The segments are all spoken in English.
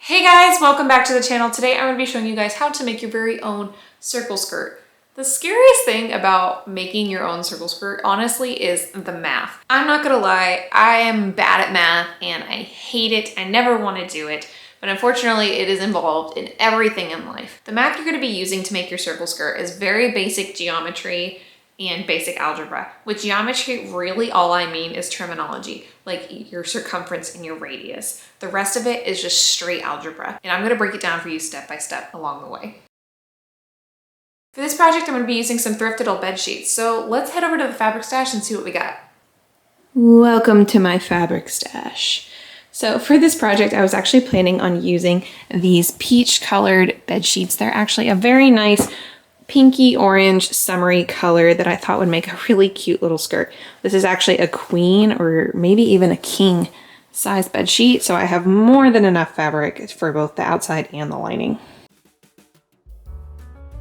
Hey guys, welcome back to the channel. Today I'm going to be showing you guys how to make your very own circle skirt. The scariest thing about making your own circle skirt, honestly, is the math. I'm not going to lie, I am bad at math and I hate it. I never want to do it, but unfortunately it is involved in everything in life. The math you're going to be using to make your circle skirt is very basic geometry and basic algebra. With geometry, really all I mean is terminology, like your circumference and your radius. The rest of it is just straight algebra, and I'm gonna break it down for you step by step along the way. For this project, I'm gonna be using some thrifted old bed sheets, so let's head over to the fabric stash and see what we got. Welcome to my fabric stash. So for this project, I was actually planning on using these peach colored bed sheets. They're actually a very nice pinky orange summery color that I thought would make a really cute little skirt. This is actually a queen or maybe even a king size bed sheet, so I have more than enough fabric for both the outside and the lining.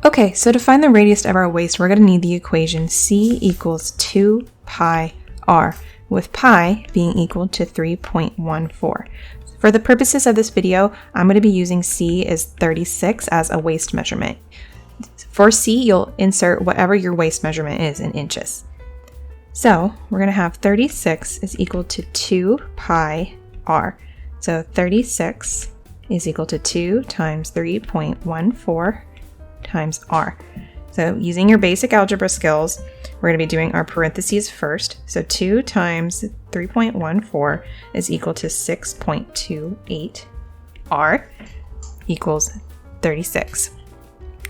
Okay, so to find the radius of our waist, we're going to need the equation C equals 2 pi r, with pi being equal to 3.14. For the purposes of this video, I'm going to be using C as 36 as a waist measurement. For C, you'll insert whatever your waist measurement is in inches. So we're going to have 36 is equal to 2 pi r. So 36 is equal to 2 times 3.14 times r. So using your basic algebra skills, we're going to be doing our parentheses first. So 2 times 3.14 is equal to 6.28 r equals 36.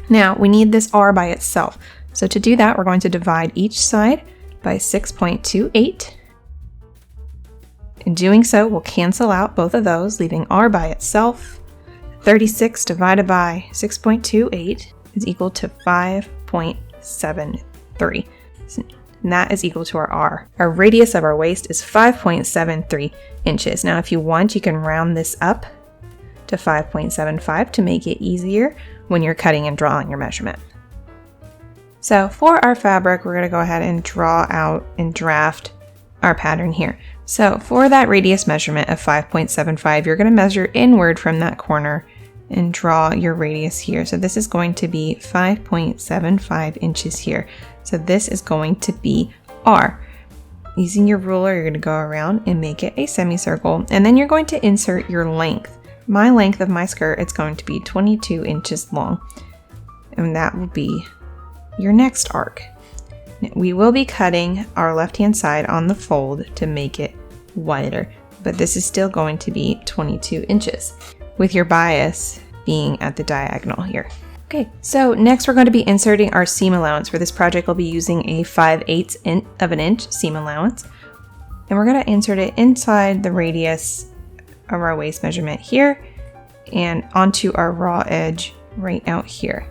Now we need this r by itself. So to do that, we're going to divide each side by 6.28. In doing so, we'll cancel out both of those, leaving r by itself. 36 divided by 6.28 is equal to 5.73. And that is equal to our r. Our radius of our waist is 5.73 inches. Now if you want, you can round this up to 5.75 to make it easier when you're cutting and drawing your measurement. So for our fabric, we're going to go ahead and draw out and draft our pattern here. So for that radius measurement of 5.75, you're going to measure inward from that corner and draw your radius here. So this is going to be 5.75 inches here. So this is going to be r. Using your ruler, you're going to go around and make it a semicircle, and then you're going to insert your length. My length of my skirt is going to be 22 inches long, and that will be your next arc. We will be cutting our left-hand side on the fold to make it wider, but this is still going to be 22 inches, with your bias being at the diagonal here. Okay, so next we're going to be inserting our seam allowance. For this project, we'll be using a 5/8 of an inch seam allowance, and we're going to insert it inside the radius of our waist measurement here and onto our raw edge right out here.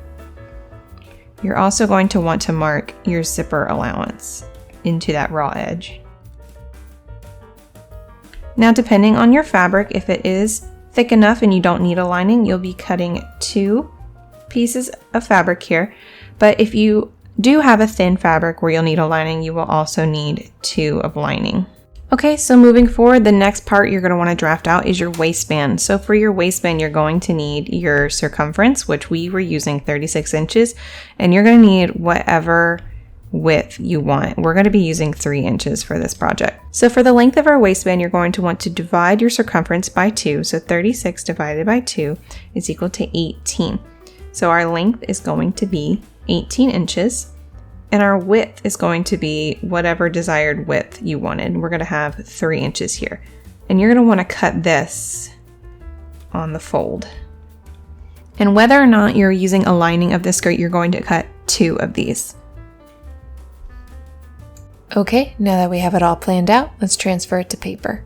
You're also going to want to mark your zipper allowance into that raw edge. Now, depending on your fabric, if it is thick enough and you don't need a lining, you'll be cutting 2 pieces of fabric here. But if you do have a thin fabric where you'll need a lining, you will also need 2 of lining. Okay, so moving forward, the next part you're going to want to draft out is your waistband. So for your waistband, you're going to need your circumference, which we were using 36 inches, and you're going to need whatever width you want. We're going to be using 3 inches for this project. So for the length of our waistband, you're going to want to divide your circumference by 2. So 36 divided by 2 is equal to 18. So our length is going to be 18 inches. And our width is going to be whatever desired width you wanted. We're going to have 3 inches here. And you're going to want to cut this on the fold. And whether or not you're using a lining of the skirt, you're going to cut 2 of these. Okay, now that we have it all planned out, let's transfer it to paper.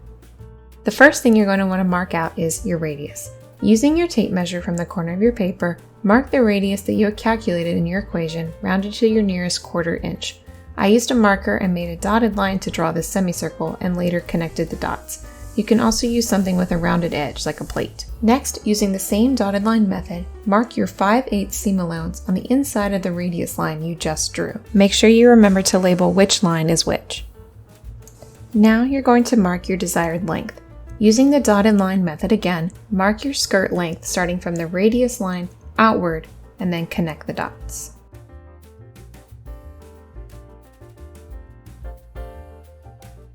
The first thing you're going to want to mark out is your radius. Using your tape measure from the corner of your paper, mark the radius that you had calculated in your equation, rounded to your nearest 1/4 inch. I used a marker and made a dotted line to draw this semicircle and later connected the dots. You can also use something with a rounded edge, like a plate. Next, using the same dotted line method, mark your 5/8 seam allowance on the inside of the radius line you just drew. Make sure you remember to label which line is which. Now you're going to mark your desired length. Using the dotted line method again, mark your skirt length starting from the radius line outward and then connect the dots.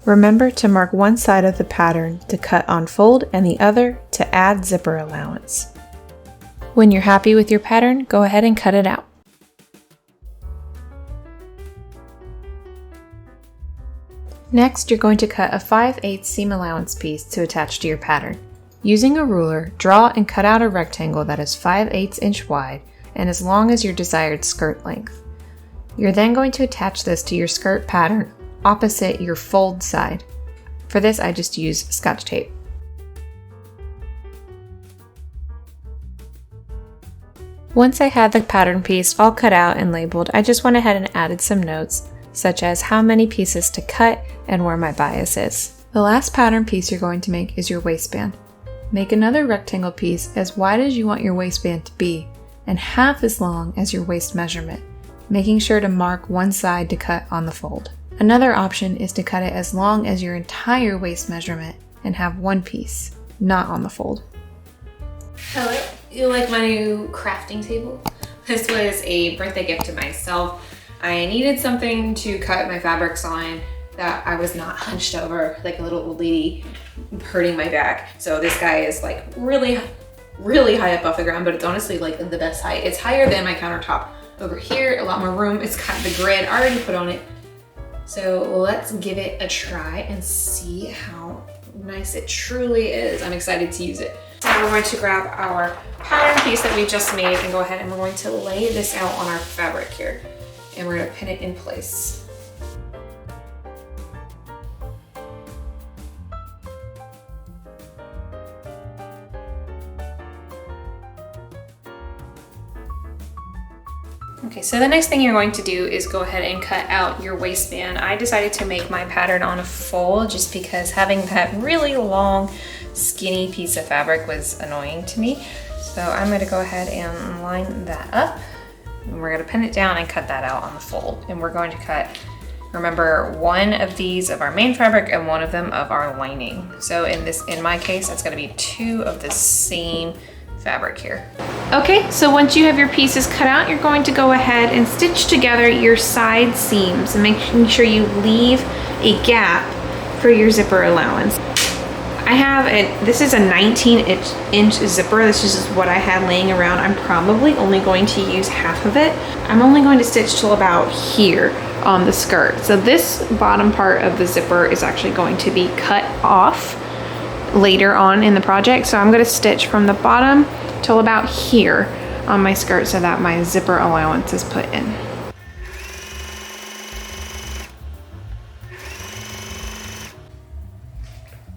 Remember to mark one side of the pattern to cut on fold and the other to add zipper allowance. When you're happy with your pattern, go ahead and cut it out. Next, you're going to cut a 5/8 seam allowance piece to attach to your pattern. Using a ruler, draw and cut out a rectangle that is 5/8 inch wide and as long as your desired skirt length. You're then going to attach this to your skirt pattern opposite your fold side. For this, I just use Scotch tape. Once I had the pattern piece all cut out and labeled, I just went ahead and added some notes, such as how many pieces to cut and where my bias is. The last pattern piece you're going to make is your waistband. Make another rectangle piece as wide as you want your waistband to be and half as long as your waist measurement, making sure to mark one side to cut on the fold. Another option is to cut it as long as your entire waist measurement and have one piece, not on the fold. Hello, you like my new crafting table? This was a birthday gift to myself. I needed something to cut my fabrics on that I was not hunched over like a little old lady hurting my back. So this guy is like really high up off the ground, but it's honestly like the best height. It's higher than my countertop. Over here, a lot more room. It's got the grid already put on it. So let's give it a try and see how nice it truly is. I'm excited to use it. Now we're going to grab our pattern piece that we just made and go ahead and we're going to lay this out on our fabric here. And we're going to pin it in place. Okay, so the next thing you're going to do is go ahead and cut out your waistband. I decided to make my pattern on a fold just because having that really long, skinny piece of fabric was annoying to me. So I'm going to go ahead and line that up. And we're going to pin it down and cut that out on the fold. And we're going to cut, remember, one of these of our main fabric and one of them of our lining. So in my case, that's going to be two of the same fabric here. Okay, so once you have your pieces cut out, you're going to go ahead and stitch together your side seams and making sure you leave a gap for your zipper allowance. This is a 19-inch zipper. This is just what I had laying around. I'm probably only going to use half of it. I'm only going to stitch till about here on the skirt. So this bottom part of the zipper is actually going to be cut off later on in the project. So I'm going to stitch from the bottom till about here on my skirt so that my zipper allowance is put in.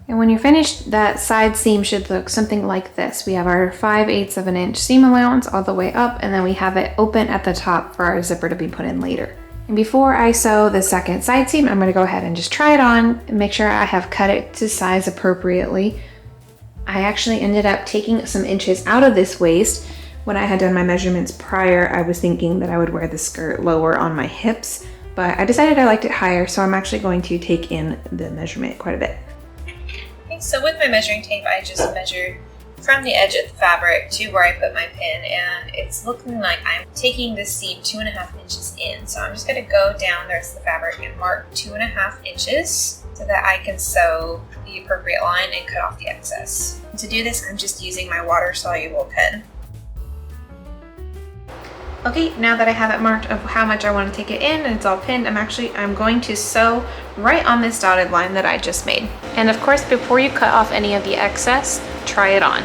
And when you're finished, that side seam should look something like this. We have our 5/8 of an inch seam allowance all the way up, and then we have it open at the top for our zipper to be put in later. And before I sew the second side seam, I'm gonna go ahead and just try it on and make sure I have cut it to size appropriately. I actually ended up taking some inches out of this waist. When I had done my measurements prior, I was thinking that I would wear the skirt lower on my hips, but I decided I liked it higher, so I'm actually going to take in the measurement quite a bit. Okay, so with my measuring tape, I just measured from the edge of the fabric to where I put my pin, and it's looking like I'm taking this seam 2.5 inches in. So I'm just gonna go down the rest of the fabric and mark 2.5 inches so that I can sew the appropriate line and cut off the excess. To do this, I'm just using my water-soluble pen. Okay, now that I have it marked of how much I want to take it in and it's all pinned, I'm going to sew right on this dotted line that I just made. And of course, before you cut off any of the excess, try it on.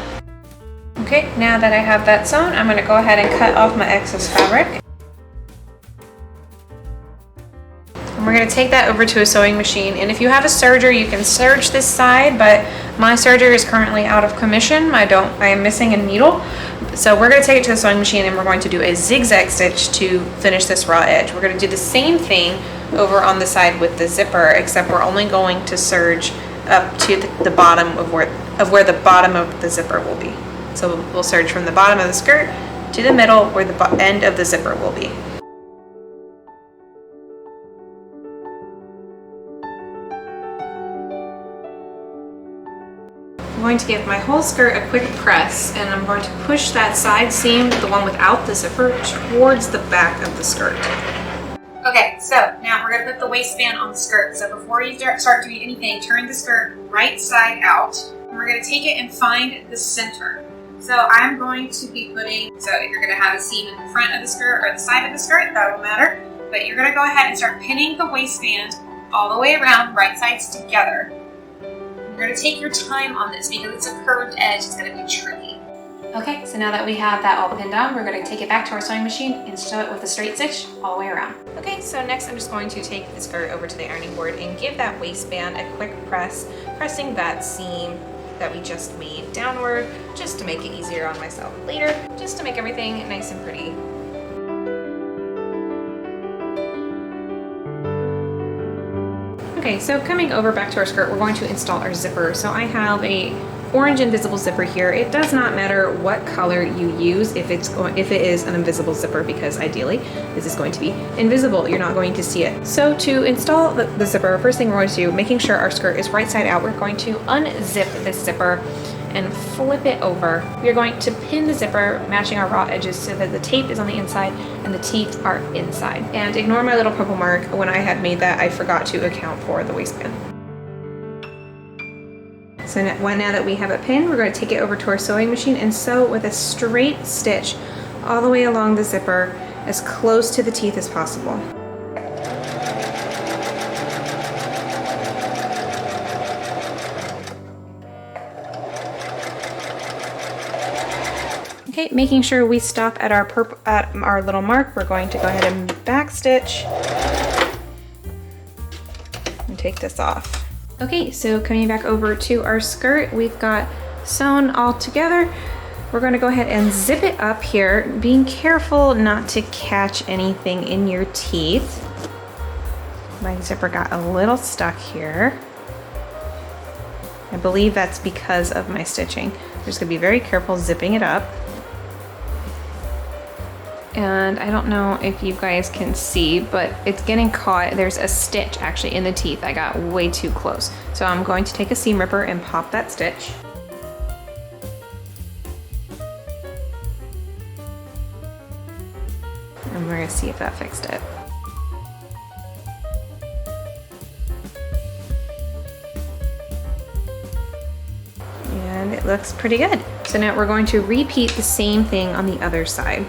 Okay, now that I have that sewn, I'm going to go ahead and cut off my excess fabric. And we're going to take that over to a sewing machine. And if you have a serger, you can serge this side, but my serger is currently out of commission. I am missing a needle. So we're going to take it to the sewing machine and we're going to do a zigzag stitch to finish this raw edge. We're going to do the same thing over on the side with the zipper, except we're only going to serge up to the bottom of where the bottom of the zipper will be. So we'll serge from the bottom of the skirt to the middle where the end of the zipper will be. going to give my whole skirt a quick press, and I'm going to push that side seam, the one without the zipper, towards the back of the skirt. Okay, so now we're gonna put the waistband on the skirt. So before you start doing anything, turn the skirt right side out, and we're gonna take it and find the center. So I'm going to be putting, so if you're gonna have a seam in the front of the skirt or the side of the skirt, that will matter. But you're gonna go ahead and start pinning the waistband all the way around, right sides together. You're gonna take your time on this because it's a curved edge, it's gonna be tricky. Okay, so now that we have that all pinned on, we're gonna take it back to our sewing machine and sew it with a straight stitch all the way around. Okay, so next I'm just going to take the skirt over to the ironing board and give that waistband a quick press, pressing that seam that we just made downward, just to make it easier on myself later, just to make everything nice and pretty. Okay, so coming over back to our skirt, we're going to install our zipper. So I have a orange invisible zipper here. It does not matter what color you use if it is an invisible zipper, because ideally this is going to be invisible. You're not going to see it. So to install the zipper, first thing we're going to do, making sure our skirt is right side out, we're going to unzip this zipper and flip it over. We are going to pin the zipper, matching our raw edges so that the tape is on the inside and the teeth are inside. And ignore my little purple mark. When I had made that, I forgot to account for the waistband. So now that we have it pinned, we're going to take it over to our sewing machine and sew with a straight stitch all the way along the zipper, as close to the teeth as possible. Okay, making sure we stop at our little mark, we're going to go ahead and back stitch and take this off. Okay, so coming back over to our skirt, we've got sewn all together. We're going to go ahead and zip it up here, being careful not to catch anything in your teeth. My zipper got a little stuck here. I believe that's because of my stitching. I'm just going to be very careful zipping it up. And I don't know if you guys can see, but it's getting caught. There's a stitch actually in the teeth. I got way too close. So I'm going to take a seam ripper and pop that stitch. And we're gonna see if that fixed it. And it looks pretty good. So now we're going to repeat the same thing on the other side.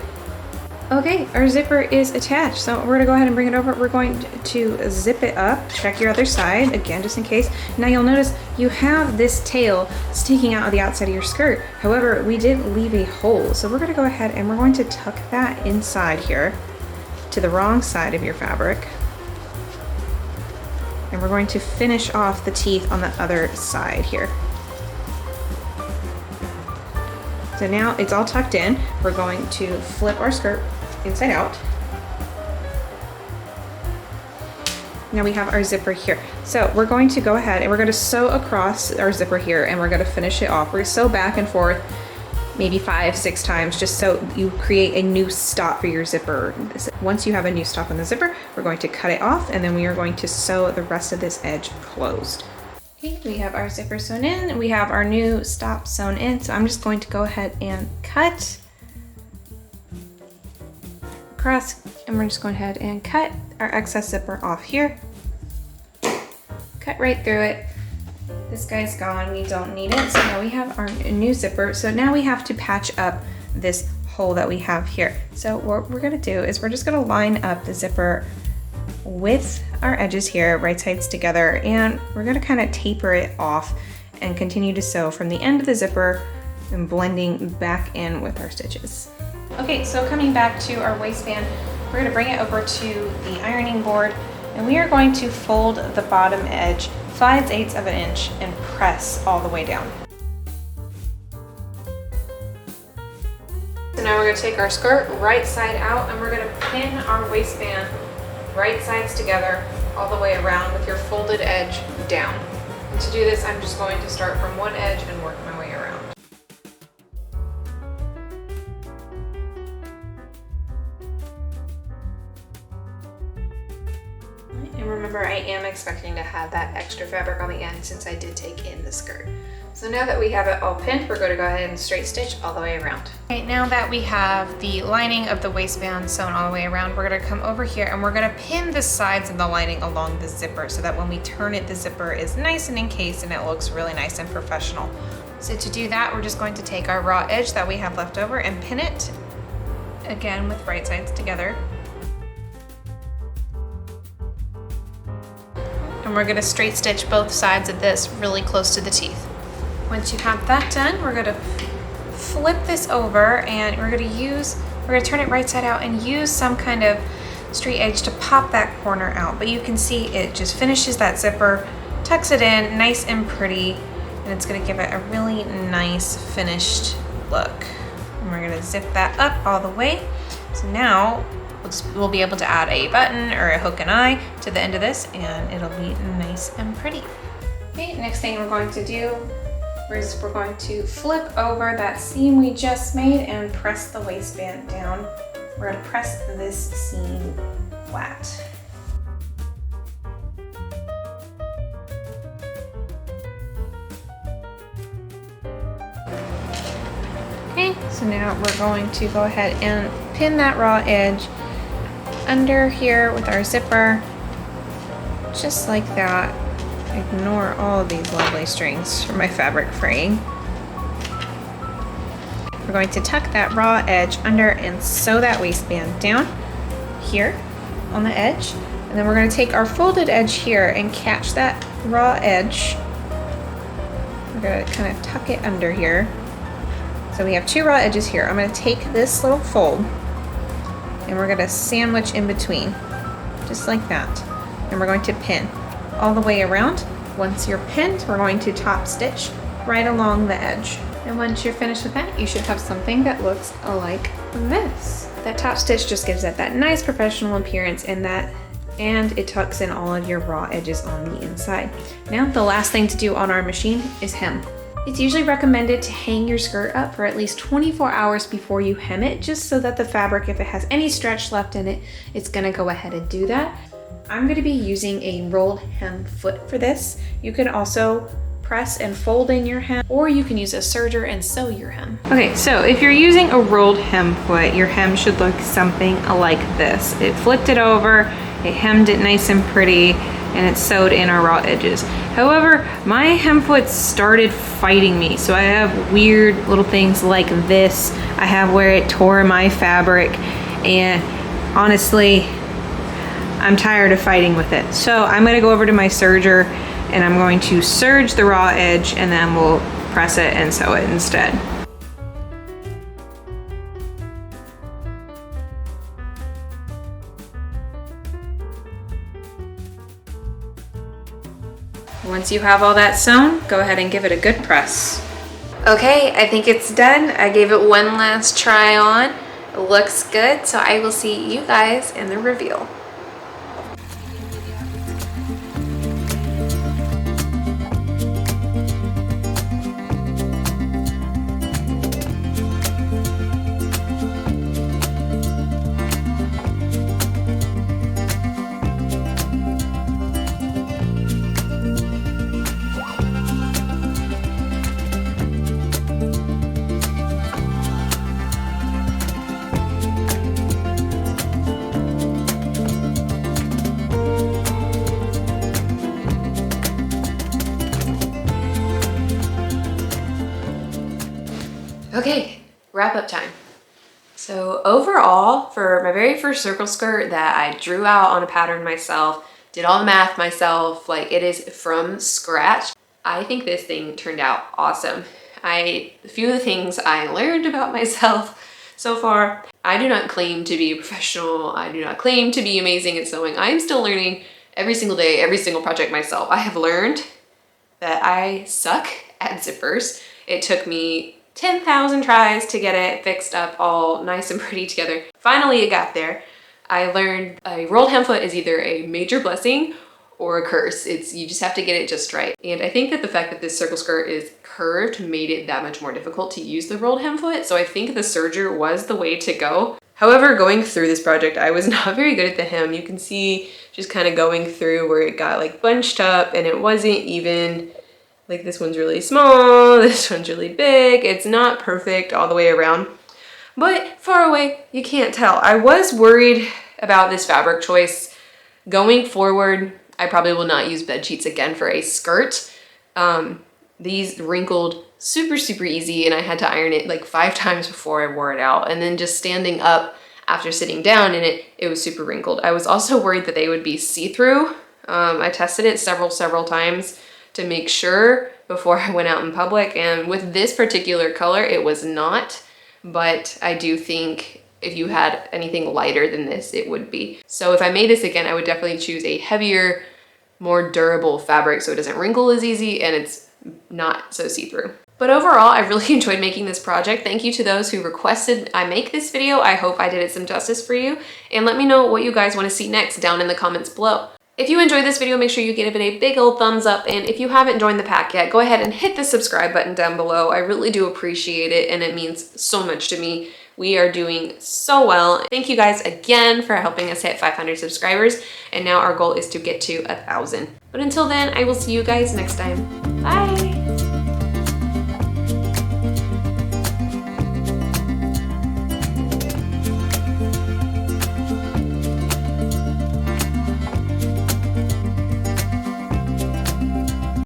Okay, our zipper is attached, so we're gonna go ahead and bring it over. We're going to zip it up, check your other side, again, just in case. Now you'll notice you have this tail sticking out of the outside of your skirt. However, we did leave a hole, so we're gonna go ahead and we're going to tuck that inside here to the wrong side of your fabric. And we're going to finish off the teeth on the other side here. So now it's all tucked in. We're going to flip our skirt inside out. Now we have our zipper here. So we're going to go ahead and we're going to sew across our zipper here, and we're going to finish it off. We're going to sew back and forth maybe 5-6 times, just so you create a new stop for your zipper. Once you have a new stop on the zipper, we're going to cut it off, and then we are going to sew the rest of this edge closed. Okay, we have our zipper sewn in, and we have our new stop sewn in. So I'm just going to go ahead and cut across, and we're just going ahead and cut our excess zipper off here. Cut right through it. This guy's gone, we don't need it. So now we have our new zipper. So now we have to patch up this hole that we have here. So what we're gonna do is we're just gonna line up the zipper with our edges here, right sides together, and we're gonna kind of taper it off and continue to sew from the end of the zipper and blending back in with our stitches. Okay, so coming back to our waistband, we're gonna bring it over to the ironing board, and we are going to fold the bottom edge 5/8 of an inch and press all the way down. So now we're gonna take our skirt right side out, and we're gonna pin our waistband right sides together all the way around with your folded edge down. And to do this, I'm just going to start from one edge and work my way around. And remember, I am expecting to have that extra fabric on the end since I did take in the skirt. So now that we have it all pinned, we're going to go ahead and straight stitch all the way around. Okay, now that we have the lining of the waistband sewn all the way around, we're going to come over here and we're going to pin the sides of the lining along the zipper so that when we turn it, the zipper is nice and encased and it looks really nice and professional. So to do that, we're just going to take our raw edge that we have left over and pin it again with right sides together. And we're going to straight stitch both sides of this really close to the teeth. Once you have that done, we're going to flip this over and we're going to turn it right side out and use some kind of straight edge to pop that corner out. But you can see it just finishes that zipper, tucks it in nice and pretty, and it's going to give it a really nice finished look. And we're going to zip that up all the way. So now we'll be able to add a button or a hook and eye to the end of this and it'll be nice and pretty. Okay, next thing we're going to do is we're going to flip over that seam we just made and press the waistband down. We're going to press this seam flat. Okay, so now we're going to go ahead and pin that raw edge under here with our zipper, just like that. Ignore all of these lovely strings from my fabric fraying. We're going to tuck that raw edge under and sew that waistband down here on the edge. And then we're going to take our folded edge here and catch that raw edge. We're going to kind of tuck it under here. So we have two raw edges here. I'm going to take this little fold and we're going to sandwich in between, just like that. And we're going to pin all the way around. Once you're pinned, we're going to top stitch right along the edge. And once you're finished with that, you should have something that looks like this. That top stitch just gives it that nice professional appearance and it tucks in all of your raw edges on the inside. Now, the last thing to do on our machine is hem. It's usually recommended to hang your skirt up for at least 24 hours before you hem it, just so that the fabric, if it has any stretch left in it, it's gonna go ahead and do that. I'm going to be using a rolled hem foot for this. You can also press and fold in your hem, or you can use a serger and sew your hem. Okay, so if you're using a rolled hem foot, your hem should look something like this. It flipped it over, it hemmed it nice and pretty, and it sewed in our raw edges. However, my hem foot started fighting me, so I have weird little things like this. I have where it tore my fabric, and honestly, I'm tired of fighting with it. So I'm gonna go over to my serger and I'm going to serge the raw edge and then we'll press it and sew it instead. Once you have all that sewn, go ahead and give it a good press. Okay, I think it's done. I gave it one last try on. It looks good, so I will see you guys in the reveal. Okay, wrap up time. So overall, for my very first circle skirt that I drew out on a pattern myself, did all the math myself, like it is from scratch, I think this thing turned out awesome. A few of the things I learned about myself so far, I do not claim to be a professional, I do not claim to be amazing at sewing. I am still learning every single day, every single project myself. I have learned that I suck at zippers. It took me 10,000 tries to get it fixed up all nice and pretty together. Finally, it got there. I learned a rolled hem foot is either a major blessing or a curse. You just have to get it just right. And I think that the fact that this circle skirt is curved made it that much more difficult to use the rolled hem foot. So I think the serger was the way to go. However, going through this project, I was not very good at the hem. You can see just kind of going through where it got like bunched up and it wasn't even Like this one's really small, this one's really big. It's not perfect all the way around, but far away, you can't tell. I was worried about this fabric choice. Going forward, I probably will not use bed sheets again for a skirt. These wrinkled super, super easy, and I had to iron it like 5 times before I wore it out. And then just standing up after sitting down in it, it was super wrinkled. I was also worried that they would be see-through. I tested it several times to make sure before I went out in public, and with this particular color, it was not, but I do think if you had anything lighter than this, it would be. So if I made this again, I would definitely choose a heavier, more durable fabric so it doesn't wrinkle as easy and it's not so see-through. But overall, I really enjoyed making this project. Thank you to those who requested I make this video. I hope I did it some justice for you. And let me know what you guys want to see next down in the comments below. If you enjoyed this video, make sure you give it a big old thumbs up. And if you haven't joined the pack yet, go ahead and hit the subscribe button down below. I really do appreciate it, and it means so much to me. We are doing so well. Thank you guys again for helping us hit 500 subscribers. And now our goal is to get to 1,000. But until then, I will see you guys next time. Bye.